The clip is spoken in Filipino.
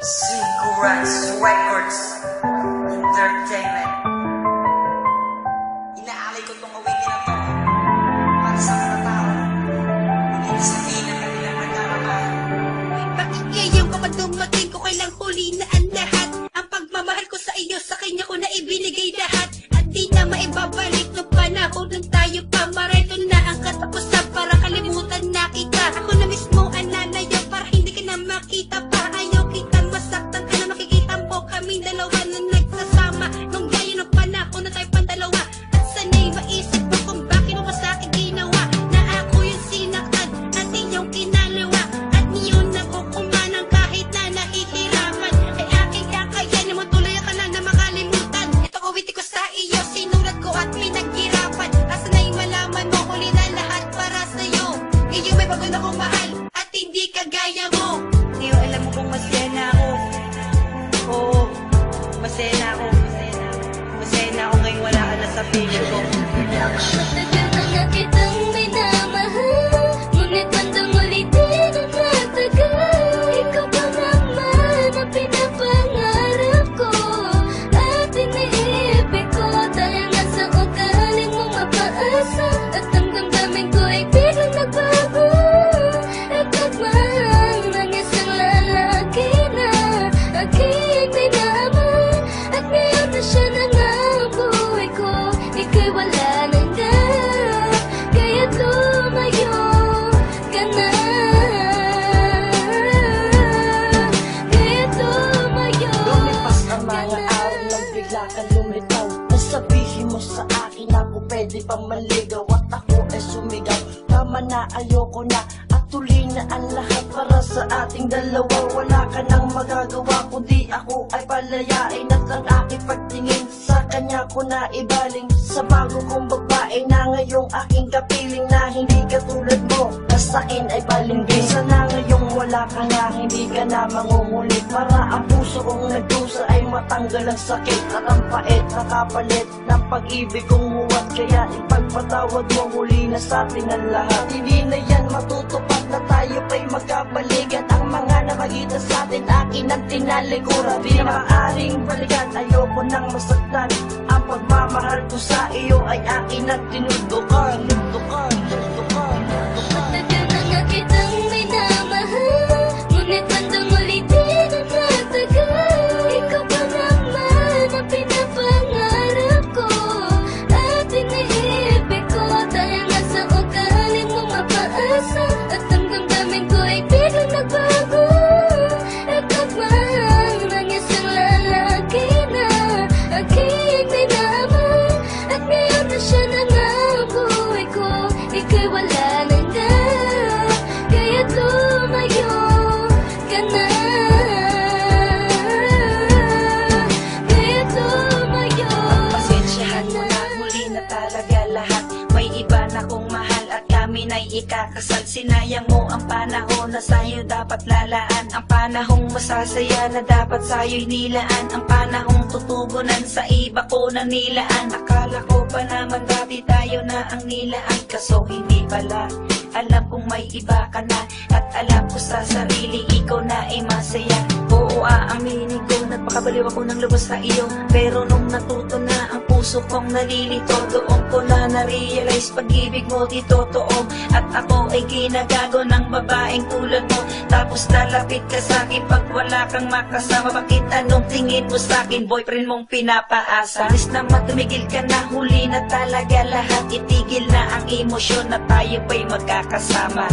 Sigurance Records Entertainment. Inaalay ko tong awitin na to para sa mga tao. Hindi sabihin na kanilang nagkakabahan. Bakit ngayon ka pa dumating ko kailang huli na ang lahat? Ang pagmamahal ko sa iyo, sa kanya ko na ibinigay lahat. At di na maibabalik ng panahon nang tayo pa. Marito na ang katapusan para kalimutan na kita. Ako na mismo ang nanayo para hindi ka na makita pa. Ayaw kitang masaktan ka na makikita mo kaming dalawa na nagsasama. Nung gaya ng panahon na tayo pandalawa. At sana'y maisip mo kung bakit mo sa akin ginawa. Na ako yung sinaktan at iyong kinalawa. At niyon ako kumanang kahit na nahihirapan. Ay aking kakayanin mo tuloy ka na makalimutan. Ito awiti ko sa iyo, sinulat ko at pinaghirapan. At sana'y malaman mo huli na lahat para sa'yo. Iyo may bago na kong mahal at hindi kagaya mo. Iyo alam mo kung masaya na ako. Oo, masaya na ako. Masaya na ako ngayon wala ka na sa piling ko. Matagal na nga kitang minamahal, ngunit bandang ulitin ang matagal. Ikaw ba naman ang pinapangarap ko at iniibig ko dahil nga sa ugaling mong mapaasa. At ang damdamin ko ay biglang nagbago. Ikaw man ang isang lalaki na aking minamahal. At ngayon na siya na nga ang buhay ko. Ika'y wala nang nga, kaya't lumayo ka na. Kaya't lumayo Lumipas ang ka mga na. araw nang bigla ka lumitaw. Nasabihin mo sa akin ako pwede pa maligaw. At ako ay sumigaw, tama na ayoko na. At tuloy na ang lahat para sa ating dalawa. Wala ka nang magagawa kundi ako ay palayain. At ang aking pagtingin sa kanya ko na ibaling. Sa bago kong babae na ngayong aking kapiling. Na hindi katulad mo, na sa'kin ay balimbing. Sana ngayong wala ka na, hindi ka na mangungulit. Para ang puso kong nagdusa ay matanggal ang sakit. At ang pait na kapalit ng pag-ibig kong huwat. Kaya ipagpatawad mo muli na sa atin ang lahat. Hindi na yan matutupad na tayo pa'y magkabalikan. Ang mga napagita sa atin akin ang tinalikuran. Di na maaaring balikan, ayoko nang masaktan. Ang pagmamahal ko sa iyo ay akin ang tinutukan. Matagal na nga kitang minamahal, ngunit bandang ulitin ang matagal. Ikaw ba naman ang pinapangarap ko at iniibig ko dahil nga sa ugaling mong mapaasa. At ang damdamin ko ay biglang nagbago. Ikaw man ang isang lalaki na aking minamahal. At ngayon na siya na nga ang buhay ko. Ika'y wala nang nga, kaya't lumayo ka na. Kaya't lumayo Pasensyahan mo ka na, huli na talaga lahat. May iba na kong mahal at kami na'y ikakasal. Sinayang mo ang panahon na sa'yo dapat lalaan. Ang panahong masasaya na dapat sa'yo'y nilaan. Ang panahong tutugunan sa iba ko na nilaan. Akala ko pa naman dati tayo na ang nilaan. Kaso hindi pala, alam kong may iba ka na. At alam ko sa sarili ikaw na ay masaya. Oo, aaminin ko, nagpakabaliw ako ng lubos sa iyo. Pero nung natuto na ang puso kong nalilito, doon ko na na-realize pag-ibig mo di totoo. At ako ay ginagago ng babaeng tulad mo. Tapos lalapit ka sa'kin pag wala kang makasama. Bakit anong tingin mo sa'kin, boyfriend mong pinapaasa? Alis naman tumigil ka na, huli na talaga lahat. Itigil na ang emosyon na tayo pa'y magkakasama.